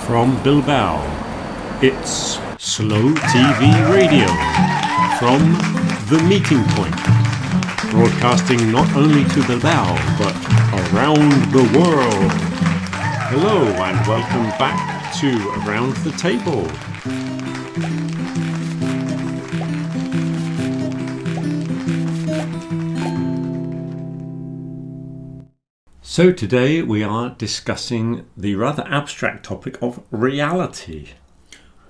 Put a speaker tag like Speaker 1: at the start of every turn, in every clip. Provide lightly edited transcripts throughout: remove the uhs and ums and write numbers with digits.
Speaker 1: From Bilbao, it's Slow TV Radio from The Meeting Point, broadcasting not only to Bilbao but around the world. Hello and welcome back to Around the Table. So today we are discussing the rather abstract topic of reality.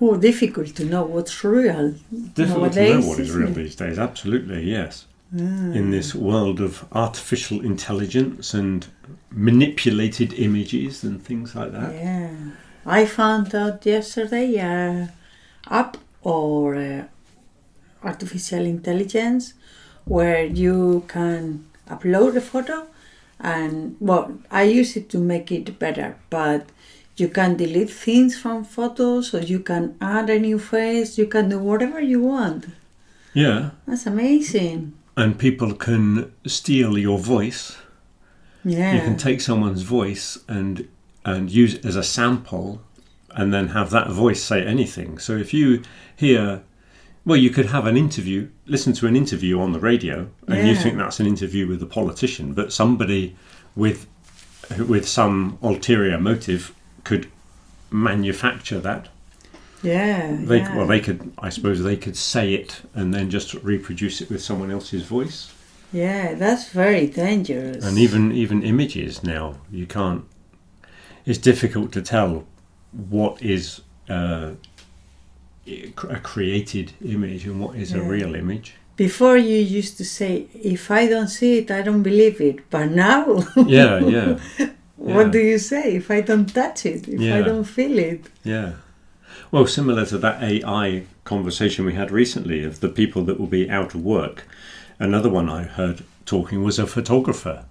Speaker 2: Oh, difficult to know what's real.
Speaker 1: Difficult to know what is real these days, absolutely, yes. In this world of artificial intelligence and manipulated images and things like that.
Speaker 2: Yeah. I found out yesterday app or artificial intelligence where you can upload a photo and, well, I use it to make it better, but you can delete things from photos or you can add a new face, you can do whatever you want.
Speaker 1: Yeah.
Speaker 2: That's amazing.
Speaker 1: And people can steal your voice.
Speaker 2: Yeah.
Speaker 1: You can take someone's voice and use it as a sample and then have that voice say anything. So if you hear, well, you could have an interview, listen to an interview on the radio, and you think that's an interview with a politician, but somebody with some ulterior motive could manufacture that. Well, they could, I suppose, they could say it and then just reproduce it with someone else's voice.
Speaker 2: Yeah, that's very dangerous.
Speaker 1: And even images now, you can't. It's difficult to tell what is a created image and what is a real image.
Speaker 2: Before you used to say, if I don't see it, I don't believe it. But now,
Speaker 1: yeah.
Speaker 2: What do you say? If I don't touch it, if I don't feel it?
Speaker 1: Yeah. Well, similar to that AI conversation we had recently of the people that will be out of work. Another one I heard talking was a photographer.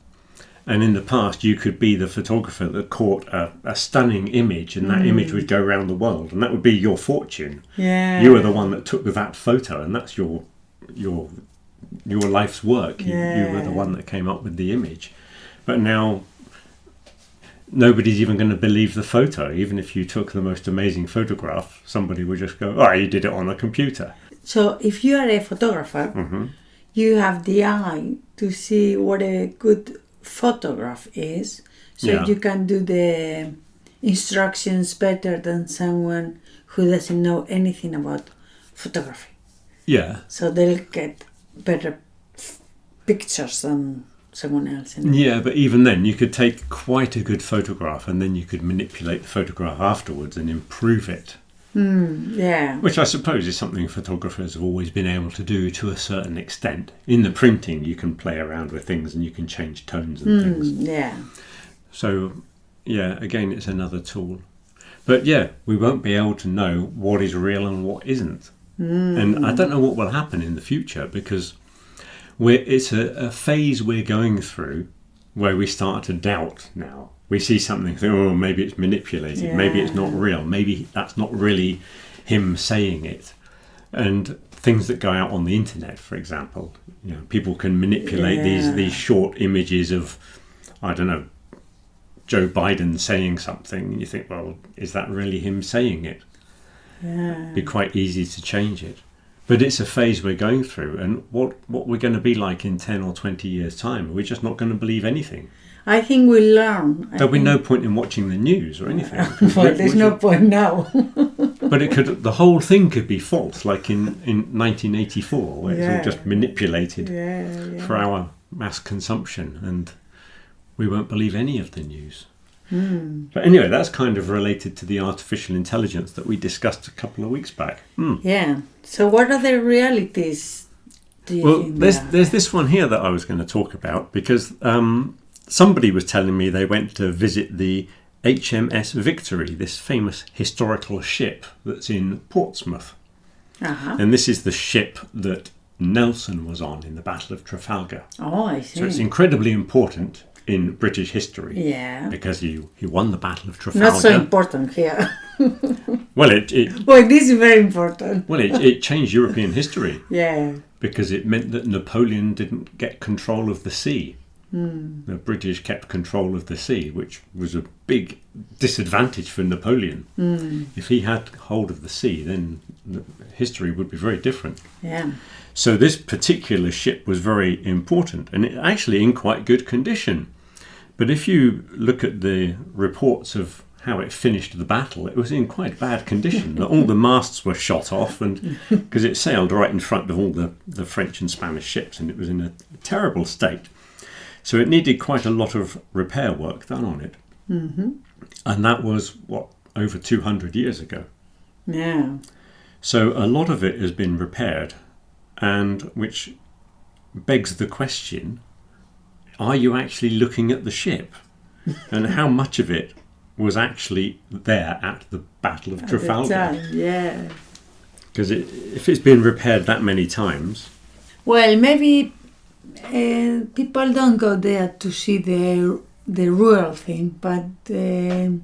Speaker 1: And in the past, you could be the photographer that caught a stunning image, and that image would go around the world, and that would be your fortune.
Speaker 2: Yeah.
Speaker 1: You were the one that took that photo, and that's your life's work. You were the one that came up with the image. But now, nobody's even going to believe the photo. Even if you took the most amazing photograph, somebody would just go, "Oh, you did it on a computer."
Speaker 2: So, if you are a photographer, you have the eye to see what a good photograph is, so you can do the instructions better than someone who doesn't know anything about photography.
Speaker 1: Yeah.
Speaker 2: So they'll get better pictures than someone else.
Speaker 1: Yeah, but even then you could take quite a good photograph and then you could manipulate the photograph afterwards and improve it.
Speaker 2: Yeah.
Speaker 1: Which I suppose is something photographers have always been able to do to a certain extent. In the printing, you can play around with things and you can change tones and things.
Speaker 2: Yeah.
Speaker 1: So, yeah, again, it's another tool. But yeah, we won't be able to know what is real and what isn't. And I don't know what will happen in the future because it's a phase we're going through where we start to doubt now. We see something, think, oh, maybe it's manipulated, maybe it's not real, maybe that's not really him saying it. And things that go out on the internet, for example, people can manipulate these short images of, I don't know, Joe Biden saying something, and you think, well, is that really him saying it? It'd be quite easy to change it. But it's a phase we're going through, and what we're going to be like in 10 or 20 years' time, we're just not going to believe anything.
Speaker 2: I think we'll learn.
Speaker 1: There'll be no point in watching the news or anything.
Speaker 2: Well, there's no point now.
Speaker 1: But the whole thing could be false, like in 1984, where it's all just manipulated for our mass consumption, and we won't believe any of the news. But anyway, that's kind of related to the artificial intelligence that we discussed a couple of weeks back.
Speaker 2: Yeah. So what other realities do you think?
Speaker 1: Well, there's this one here that I was going to talk about because somebody was telling me they went to visit the HMS Victory, this famous historical ship that's in Portsmouth. And this is the ship that Nelson was on in the Battle of Trafalgar.
Speaker 2: Oh, I see.
Speaker 1: So it's incredibly important in British history.
Speaker 2: Yeah.
Speaker 1: Because he won the Battle of Trafalgar.
Speaker 2: Not so important here.
Speaker 1: Well,
Speaker 2: this is very important.
Speaker 1: Well, it changed European history.
Speaker 2: Yeah.
Speaker 1: Because it meant that Napoleon didn't get control of the sea. The British kept control of the sea, which was a big disadvantage for Napoleon. If he had hold of the sea, then history would be very different.
Speaker 2: Yeah.
Speaker 1: So this particular ship was very important, and it actually in quite good condition. But if you look at the reports of how it finished the battle, it was in quite bad condition. All the masts were shot off, and because it sailed right in front of all the French and Spanish ships, and it was in a terrible state. So it needed quite a lot of repair work done on it. And that was, over 200 years ago.
Speaker 2: Yeah.
Speaker 1: So a lot of it has been repaired, and which begs the question, are you actually looking at the ship? And how much of it was actually there at the Battle of Trafalgar?
Speaker 2: Yeah.
Speaker 1: Because if it's been repaired that many times...
Speaker 2: Well, maybe people don't go there to see the real thing, but the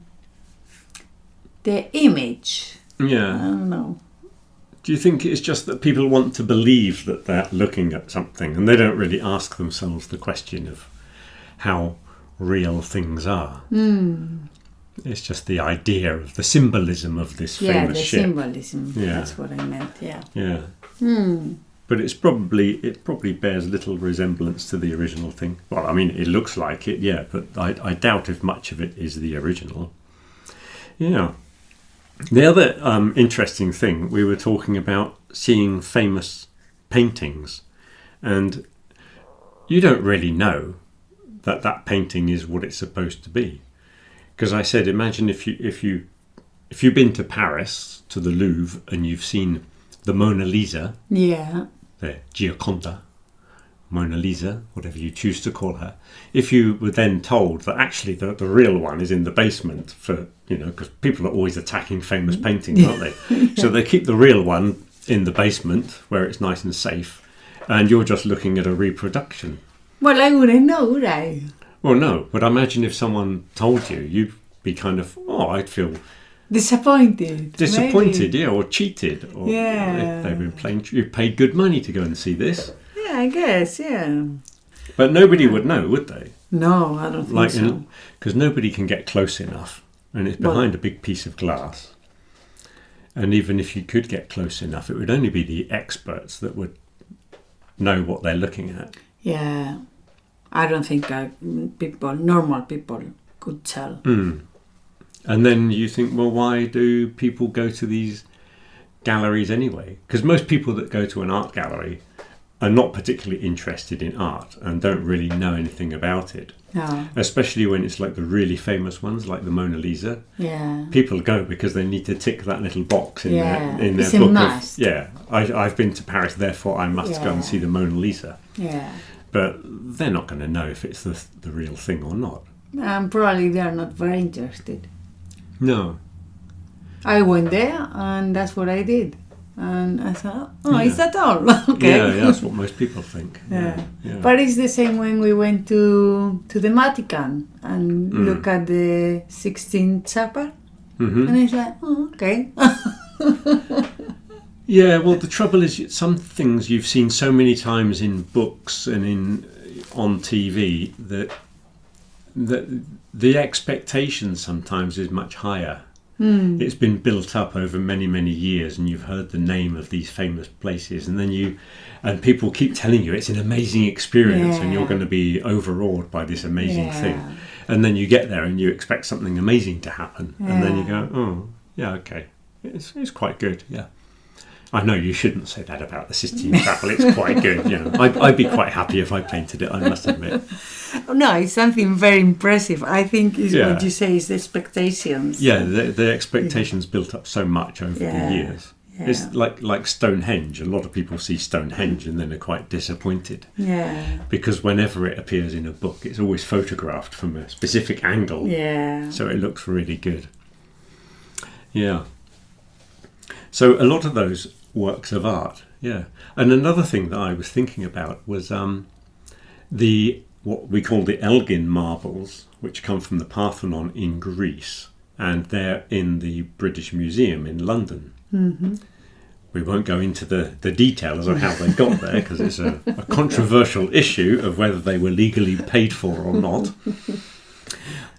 Speaker 2: image.
Speaker 1: Yeah.
Speaker 2: I don't know.
Speaker 1: Do you think it's just that people want to believe that they're looking at something and they don't really ask themselves the question of how real things are? It's just the idea of the symbolism of this famous ship.
Speaker 2: Yeah, the symbolism. Yeah. That's what I meant, yeah.
Speaker 1: Yeah. But it probably bears little resemblance to the original thing. Well, I mean, it looks like it, yeah, but I doubt if much of it is the original. Yeah. The other interesting thing, we were talking about seeing famous paintings, and you don't really know that painting is what it's supposed to be. Because I said, imagine if you've been to Paris, to the Louvre, and you've seen the Mona Lisa,
Speaker 2: yeah,
Speaker 1: the Gioconda, Mona Lisa, whatever you choose to call her. If you were then told that actually the real one is in the basement for, because people are always attacking famous paintings, aren't they? So they keep the real one in the basement where it's nice and safe, and you're just looking at a reproduction.
Speaker 2: Well, I wouldn't know, would I?
Speaker 1: Well, no, but I imagine if someone told you, you'd be kind of, I'd feel...
Speaker 2: Disappointed,
Speaker 1: maybe. Yeah, or cheated. Or
Speaker 2: yeah.
Speaker 1: They've been playing, you paid good money to go and see this.
Speaker 2: Yeah, I guess, yeah.
Speaker 1: But nobody would know, would they?
Speaker 2: No, I don't think so.
Speaker 1: Because nobody can get close enough, and it's behind a big piece of glass. And even if you could get close enough, it would only be the experts that would know what they're looking at.
Speaker 2: Yeah, I don't think normal people could tell.
Speaker 1: And then you think, well, why do people go to these galleries anyway? Because most people that go to an art gallery are not particularly interested in art and don't really know anything about it.
Speaker 2: No.
Speaker 1: Especially when it's like the really famous ones, like the Mona Lisa.
Speaker 2: Yeah.
Speaker 1: People go because they need to tick that little box in their
Speaker 2: it's
Speaker 1: book.
Speaker 2: A must.
Speaker 1: I've been to Paris, therefore I must go and see the Mona Lisa.
Speaker 2: Yeah.
Speaker 1: But they're not going to know if it's the real thing or not.
Speaker 2: Probably they're not very interested.
Speaker 1: No.
Speaker 2: I went there and that's what I did. And I thought, is that all? Okay.
Speaker 1: Yeah, that's what most people think. Yeah.
Speaker 2: But it's the same when we went to the Vatican and look at the Sistine Chapel. And it's like, okay. Yeah,
Speaker 1: well, the trouble is some things you've seen so many times in books and on TV that the expectation sometimes is much higher. It's been built up over many, many years, and you've heard the name of these famous places, and then people keep telling you it's an amazing experience, and you're going to be overawed by this amazing thing. And then you get there and you expect something amazing to happen, and then you go, okay, it's quite good, yeah. I know you shouldn't say that about the Sistine Chapel. It's quite good. I'd be quite happy if I painted it, I must admit.
Speaker 2: No, it's something very impressive. I think is what you say is the expectations.
Speaker 1: Yeah, the expectations built up so much over the years. Yeah. It's like Stonehenge. A lot of people see Stonehenge and then are quite disappointed.
Speaker 2: Yeah.
Speaker 1: Because whenever it appears in a book, it's always photographed from a specific angle.
Speaker 2: Yeah.
Speaker 1: So it looks really good. Yeah. So a lot of those works of art, yeah. And another thing that I was thinking about was what we call the Elgin marbles, which come from the Parthenon in Greece, and they're in the British Museum in London. we won't go into the details of how they got there, because it's a controversial issue of whether they were legally paid for or not.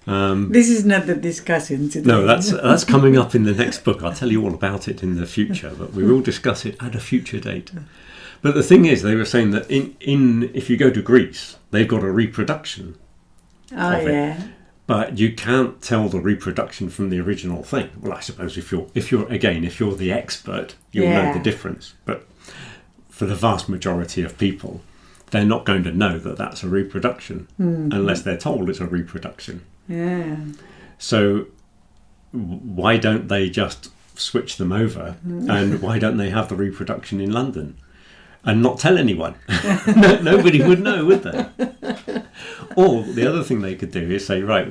Speaker 2: This is not the discussion today.
Speaker 1: No, that's coming up in the next book. I'll tell you all about it in the future, but we will discuss it at a future date. But the thing is, they were saying that in if you go to Greece, they've got a reproduction of it. But you can't tell the reproduction from the original thing. Well, I suppose if you're the expert, you'll know the difference. But for the vast majority of people, they're not going to know that that's a reproduction unless they're told it's a reproduction.
Speaker 2: Yeah.
Speaker 1: So why don't they just switch them over, and why don't they have the reproduction in London and not tell anyone? Nobody would know, would they? Or the other thing they could do is say, right,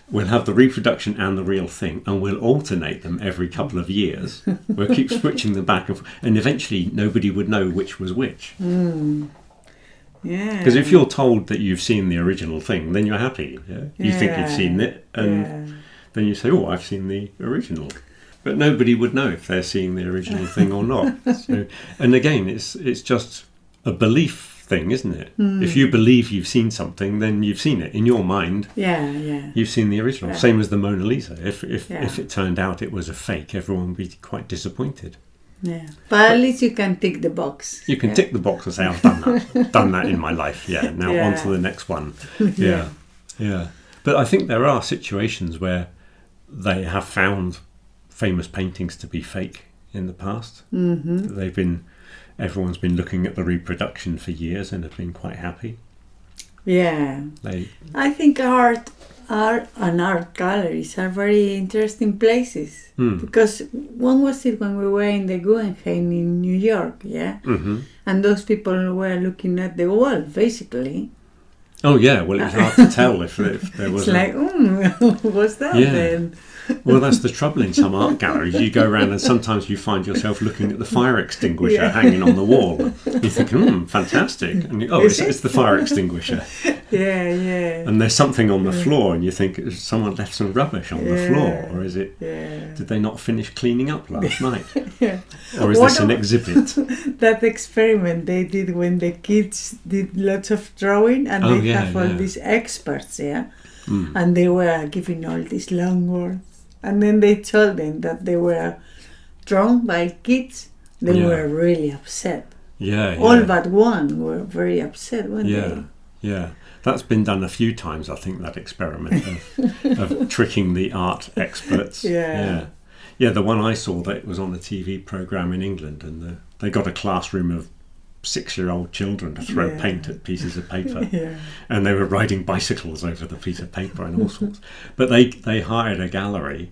Speaker 1: we'll have the reproduction and the real thing, and we'll alternate them every couple of years. We'll keep switching them back and forth, and eventually nobody would know which was which.
Speaker 2: Yeah.
Speaker 1: Because if you're told that you've seen the original thing, then you're happy. Yeah? You think you've seen it, and then you say, oh, I've seen the original. But nobody would know if they're seeing the original thing or not. So, and again, it's just a belief thing, isn't it? If you believe you've seen something, then you've seen it in your mind. You've seen the original. Same as the Mona Lisa. If it turned out it was a fake, everyone would be quite disappointed.
Speaker 2: But at least you can tick the box.
Speaker 1: You can tick the box and say, I've done that in my life. Now on to the next one. But I think there are situations where they have found famous paintings to be fake in the past. Everyone's been looking at the reproduction for years and have been quite happy. I think art and art galleries are very interesting places, because when was it when we were in the Guggenheim in New York, and those people were looking at the wall basically. Oh yeah, well it's hard to tell if there was.
Speaker 2: It's like, what's that then?
Speaker 1: Well, that's the trouble in some art galleries. You go around and sometimes you find yourself looking at the fire extinguisher hanging on the wall. You think, fantastic. And it's the fire extinguisher. And there's something on the floor and you think, someone left some rubbish on the floor? Or is it, did they not finish cleaning up last night? Or is this an exhibit?
Speaker 2: That experiment they did when the kids did lots of drawing, and they have all these experts, and they were giving all these long words. And then they told them that they were drawn by kids. They were really upset. All but one were very upset, weren't they?
Speaker 1: That's been done a few times, I think, that experiment of tricking the art experts. The one I saw, that was on a TV programme in England, and they got a classroom of 6-year-old children to throw paint at pieces of paper, and they were riding bicycles over the piece of paper and all sorts. But they hired a gallery,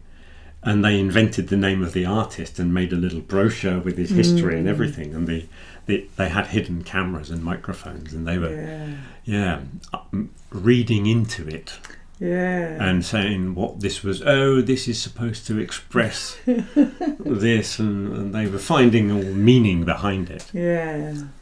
Speaker 1: and they invented the name of the artist and made a little brochure with his history and everything. And they had hidden cameras and microphones, and they were reading into it. And saying what this was. Oh, this is supposed to express this, and they were finding all meaning behind it.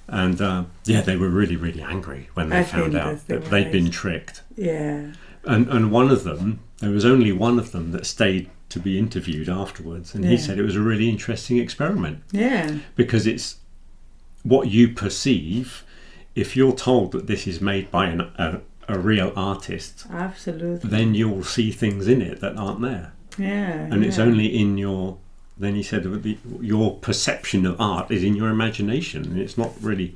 Speaker 1: And they were really, really angry when they found out that they'd been tricked. And one of them, there was only one of them that stayed to be interviewed afterwards, and he said it was a really interesting experiment. Because it's what you perceive. If you're told that this is made by a real artist, then you'll see things in it that aren't there. And it's only in your, then he said, your perception of art is in your imagination, and it's not really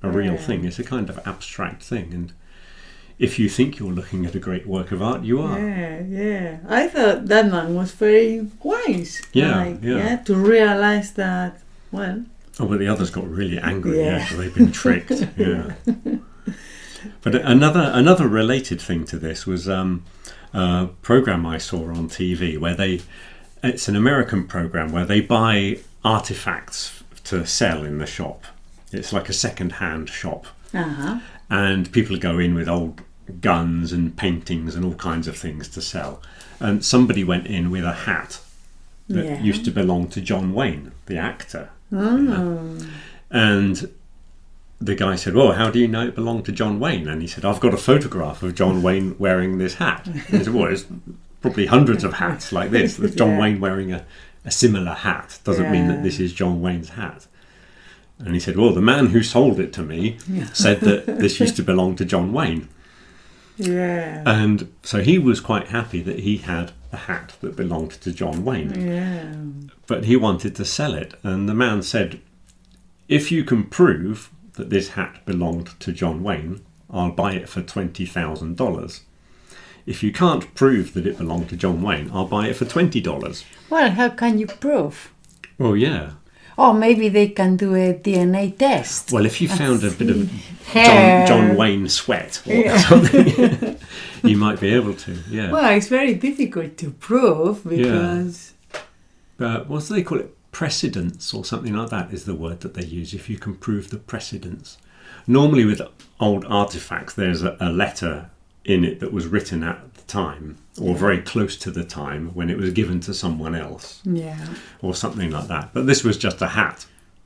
Speaker 1: a real thing. It's a kind of abstract thing, and if you think you're looking at a great work of art, you are.
Speaker 2: I thought that man was very wise. To realise that, well.
Speaker 1: Oh, but the others got really angry. So they've been tricked. But another related thing to this was a program I saw on TV where it's an American program where they buy artifacts to sell in the shop. It's like a second-hand shop. And people go in with old guns and paintings and all kinds of things to sell. And somebody went in with a hat that used to belong to John Wayne, the actor. And the guy said, well, how do you know it belonged to John Wayne? And he said, I've got a photograph of John Wayne wearing this hat. And he said, well, there's probably hundreds of hats like this. There's John Wayne wearing a similar hat doesn't mean that this is John Wayne's hat. And he said, well, the man who sold it to me said that this used to belong to John Wayne.
Speaker 2: Yeah.
Speaker 1: And so he was quite happy that he had a hat that belonged to John Wayne.
Speaker 2: Yeah.
Speaker 1: But he wanted to sell it. And the man said, if you can prove that this hat belonged to John Wayne, I'll buy it for $20,000. If you can't prove that it belonged to John Wayne, I'll buy it for $20.
Speaker 2: Well, how can you prove?
Speaker 1: Well, yeah.
Speaker 2: Or maybe they can do a DNA test.
Speaker 1: Well, if you found a bit of
Speaker 2: hair.
Speaker 1: John Wayne sweat or something, you might be able to, yeah.
Speaker 2: Well, it's very difficult to prove because...
Speaker 1: what do they call it? Precedence or something like that is the word that they use, if you can prove the precedence. Normally with old artifacts, there's a letter in it that was written at the time, or very close to the time when it was given to someone else, or something like that. But this was just a hat,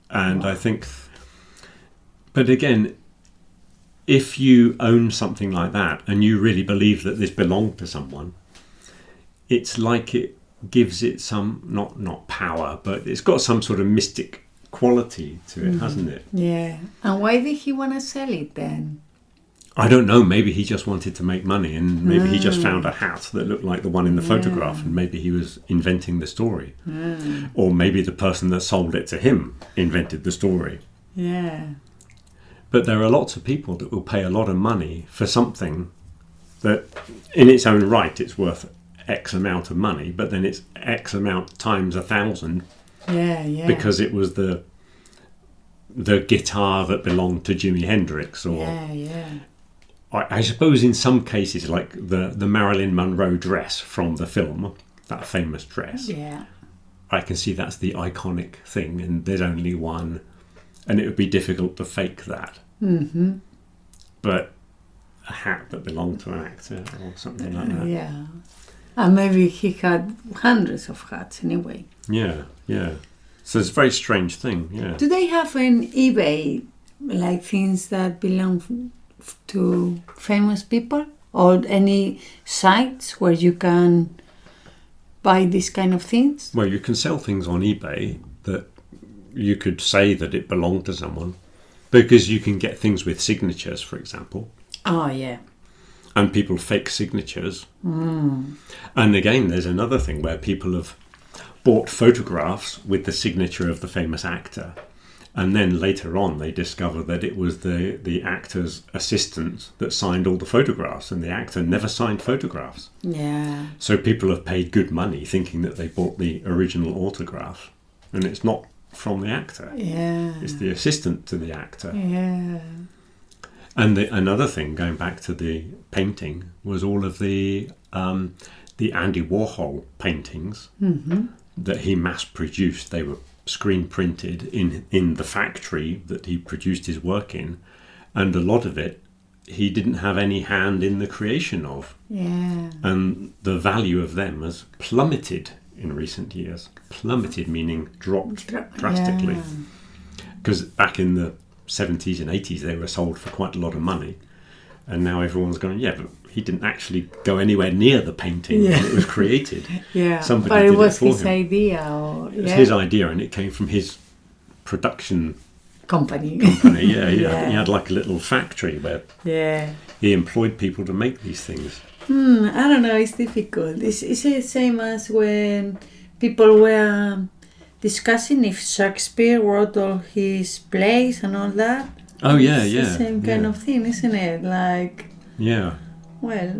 Speaker 1: and I think. But again, if you own something like that and you really believe that this belonged to someone, it's like it gives it some not power, but it's got some sort of mystic quality to it, hasn't it?
Speaker 2: Yeah. And why did he want to sell it then?
Speaker 1: I don't know, maybe he just wanted to make money, and maybe he just found a hat that looked like the one in the photograph, and maybe he was inventing the story. Or maybe the person that sold it to him invented the story.
Speaker 2: Yeah.
Speaker 1: But there are lots of people that will pay a lot of money for something that in its own right it's worth X amount of money, but then it's X amount times 1,000 because it was the guitar that belonged to Jimi Hendrix, or I suppose in some cases, like the Marilyn Monroe dress from the film, that famous dress.
Speaker 2: Yeah.
Speaker 1: I can see that's the iconic thing, and there's only one, and it would be difficult to fake that. Mm-hmm. But a hat that belonged to an actor or something like that.
Speaker 2: Yeah. And maybe he had hundreds of hats anyway.
Speaker 1: Yeah, yeah. So it's a very strange thing, yeah.
Speaker 2: Do they have on eBay like things that belong to famous people, or any sites where you can buy these kind of things?
Speaker 1: Well, you can sell things on eBay that you could say that it belonged to someone, because you can get things with signatures, for example.
Speaker 2: Oh, yeah.
Speaker 1: And people fake signatures. And again, there's another thing where people have bought photographs with the signature of the famous actor, and then later on they discover that it was the actor's assistant that signed all the photographs, and the actor never signed photographs.
Speaker 2: Yeah.
Speaker 1: So people have paid good money thinking that they bought the original autograph, and it's not from the actor.
Speaker 2: Yeah.
Speaker 1: It's the assistant to the actor.
Speaker 2: Yeah.
Speaker 1: And another thing, going back to the painting, was all of the Andy Warhol paintings that he mass-produced. They were screen-printed in the factory that he produced his work in, and a lot of it he didn't have any hand in the creation of.
Speaker 2: Yeah.
Speaker 1: And the value of them has plummeted in recent years. Plummeted meaning dropped drastically. Because back in the 70s and 80s they were sold for quite a lot of money, and now everyone's going, yeah, but he didn't actually go anywhere near the painting when it was created. Somebody
Speaker 2: but
Speaker 1: did
Speaker 2: it was
Speaker 1: for
Speaker 2: his
Speaker 1: him.
Speaker 2: idea. Or,
Speaker 1: It was his idea, and it came from his production
Speaker 2: company.
Speaker 1: Yeah. He had like a little factory where he employed people to make these things.
Speaker 2: I don't know, it's difficult. It's the same as when people were discussing if Shakespeare wrote all his plays and all that.
Speaker 1: Oh, yeah,
Speaker 2: It's the same kind of thing, isn't it? Like, well,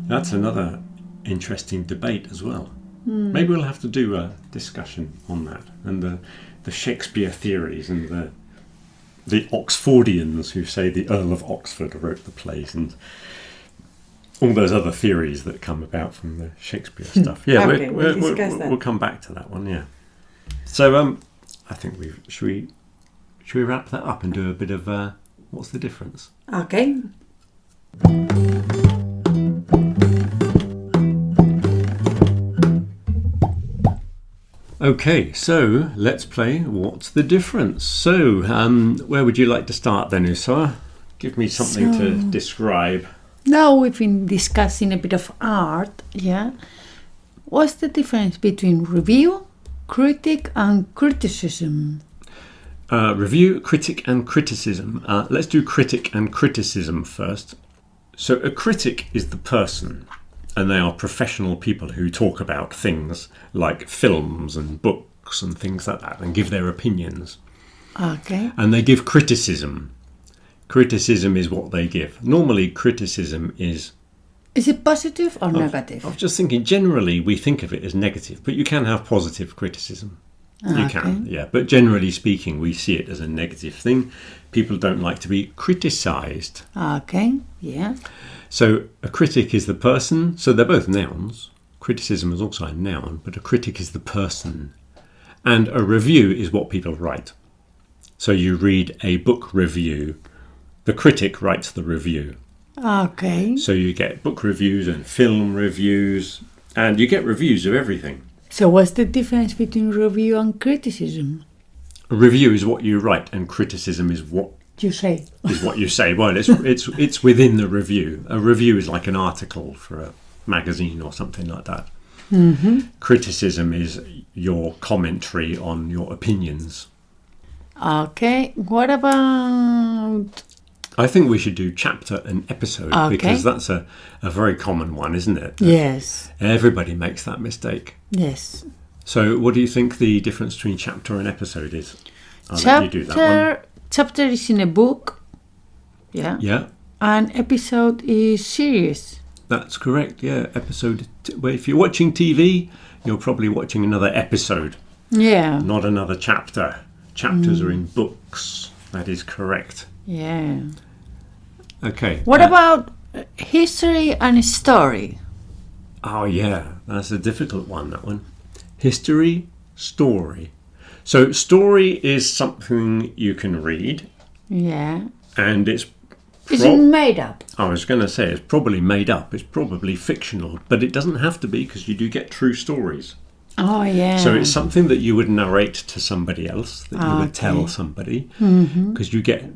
Speaker 1: that's another interesting debate as well. Maybe we'll have to do a discussion on that, and the Shakespeare theories, and the Oxfordians who say the Earl of Oxford wrote the plays, and all those other theories that come about from the Shakespeare stuff. Yeah,
Speaker 2: okay, we'll discuss that.
Speaker 1: We'll come back to that one. Yeah. So I think should we wrap that up and do a bit of what's the difference?
Speaker 2: Okay.
Speaker 1: Okay, so let's play What's the Difference? So, where would you like to start then, Usa? Give me something to describe.
Speaker 2: Now we've been discussing a bit of art, yeah? What's the difference between review critic and criticism.
Speaker 1: Review, critic and criticism. Let's do critic and criticism first. So a critic is the person, and they are professional people who talk about things like films and books and things like that and give their opinions.
Speaker 2: Okay.
Speaker 1: And they give criticism. Criticism is what they give. Normally criticism is...
Speaker 2: Is it positive or negative?
Speaker 1: I was just thinking, generally we think of it as negative, but you can have positive criticism. You can, yeah. But generally speaking, we see it as a negative thing. People don't like to be criticised.
Speaker 2: Okay, yeah.
Speaker 1: So a critic is the person. So they're both nouns. Criticism is also a noun, but a critic is the person. And a review is what people write. So you read a book review. The critic writes the review.
Speaker 2: Okay.
Speaker 1: So you get book reviews and film reviews, and you get reviews of everything.
Speaker 2: So what's the difference between review and criticism?
Speaker 1: A review is what you write, and criticism is what
Speaker 2: you say.
Speaker 1: Is what you say. Well, it's within the review. A review is like an article for a magazine or something like that.
Speaker 2: Mm-hmm.
Speaker 1: Criticism is your commentary on your opinions.
Speaker 2: Okay. What about...
Speaker 1: I think we should do chapter and episode, because that's a very common one, isn't it?
Speaker 2: Yes.
Speaker 1: Everybody makes that mistake.
Speaker 2: Yes.
Speaker 1: So what do you think the difference between chapter and episode is? I'll let you do that one.
Speaker 2: Chapter is in a book. Yeah.
Speaker 1: Yeah.
Speaker 2: And episode is series.
Speaker 1: That's correct, yeah. Episode. Well, if you're watching TV, you're probably watching another episode.
Speaker 2: Yeah.
Speaker 1: Not another chapter. Chapters are in books. That is correct.
Speaker 2: Yeah.
Speaker 1: Okay.
Speaker 2: What about history and story?
Speaker 1: Oh, yeah. That's a difficult one, that one. History, story. So story is something you can read.
Speaker 2: Yeah.
Speaker 1: And it's...
Speaker 2: Is it made up?
Speaker 1: I was going to say it's probably made up. It's probably fictional. But it doesn't have to be, because you do get true stories.
Speaker 2: Oh, yeah.
Speaker 1: So it's something that you would narrate to somebody else, that you would tell somebody, because you get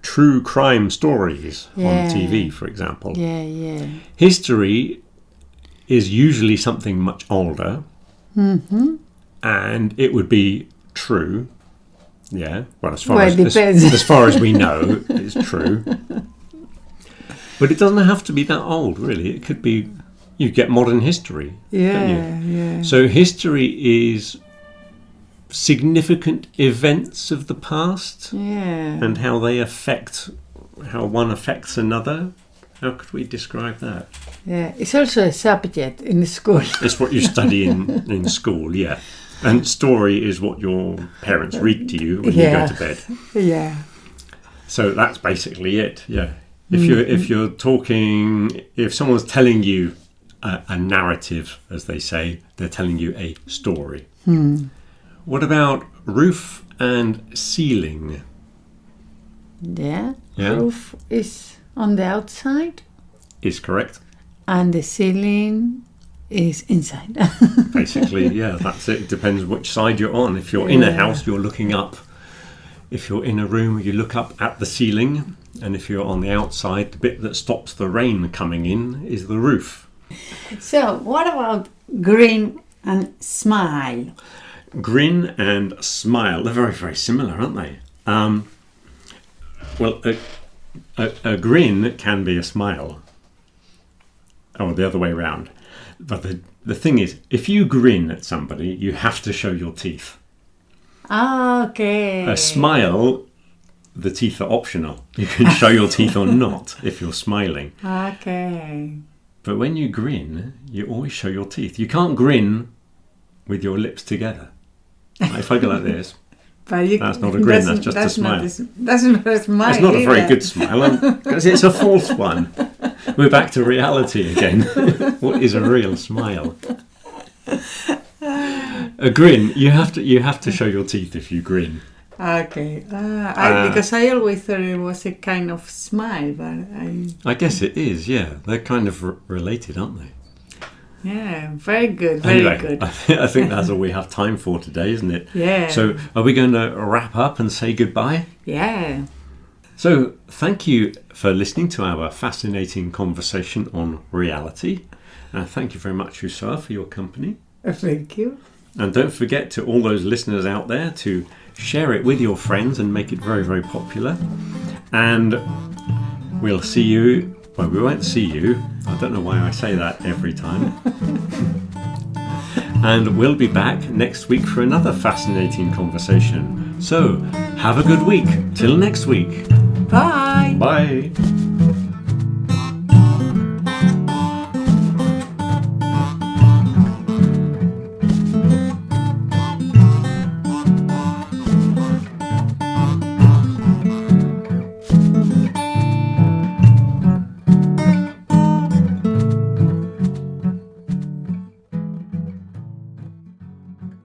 Speaker 1: true crime stories on TV, for example.
Speaker 2: Yeah, yeah.
Speaker 1: History is usually something much older, and it would be true. Yeah, well, as far as we know, it's true. But it doesn't have to be that old, really. It could be. You get modern history, don't you?
Speaker 2: Yeah.
Speaker 1: So history is significant events of the past and how they affect, how one affects another. How could we describe that?
Speaker 2: Yeah, it's also a subject in the school.
Speaker 1: It's what you study in school, yeah. And story is what your parents read to you when you go to bed.
Speaker 2: Yeah.
Speaker 1: So that's basically it, yeah. If you're talking, if someone's telling you a narrative, as they say, they're telling you a story. What about roof and ceiling?
Speaker 2: Yeah. Roof is on the outside.
Speaker 1: Is correct.
Speaker 2: And the ceiling is inside.
Speaker 1: Basically, yeah, that's it. It depends which side you're on. If you're in a house, you're looking up. If you're in a room, you look up at the ceiling. And if you're on the outside, the bit that stops the rain coming in is the roof.
Speaker 2: So, what about grin and smile?
Speaker 1: Grin and smile. They're very, very similar, aren't they? Well, a grin can be a smile. Or the other way around. But the thing is, if you grin at somebody, you have to show your teeth.
Speaker 2: Okay.
Speaker 1: A smile, the teeth are optional. You can show your teeth or not if you're smiling.
Speaker 2: Okay.
Speaker 1: But when you grin, you always show your teeth. You can't grin with your lips together. If I go like this, that's not a grin, that's just a smile.
Speaker 2: That's not a smile.
Speaker 1: It's not a very good smile, because it's a false one. We're back to reality again. What is a real smile? A grin, you have to show your teeth if you grin.
Speaker 2: Okay. Because I always thought it was a kind of smile, but
Speaker 1: I guess it is, yeah. They're kind of related, aren't they?
Speaker 2: Yeah, very good, very good.
Speaker 1: I think that's all we have time for today, isn't it?
Speaker 2: Yeah.
Speaker 1: So are we going to wrap up and say goodbye?
Speaker 2: Yeah.
Speaker 1: So thank you for listening to our fascinating conversation on reality. Thank you very much, Husar, for your company.
Speaker 2: Thank you.
Speaker 1: And don't forget to all those listeners out there to share it with your friends and make it very, very popular. And we'll see you. Well, we won't see you. I don't know why I say that every time. And we'll be back next week for another fascinating conversation. So, have a good week. Till next week.
Speaker 2: Bye.
Speaker 1: Bye.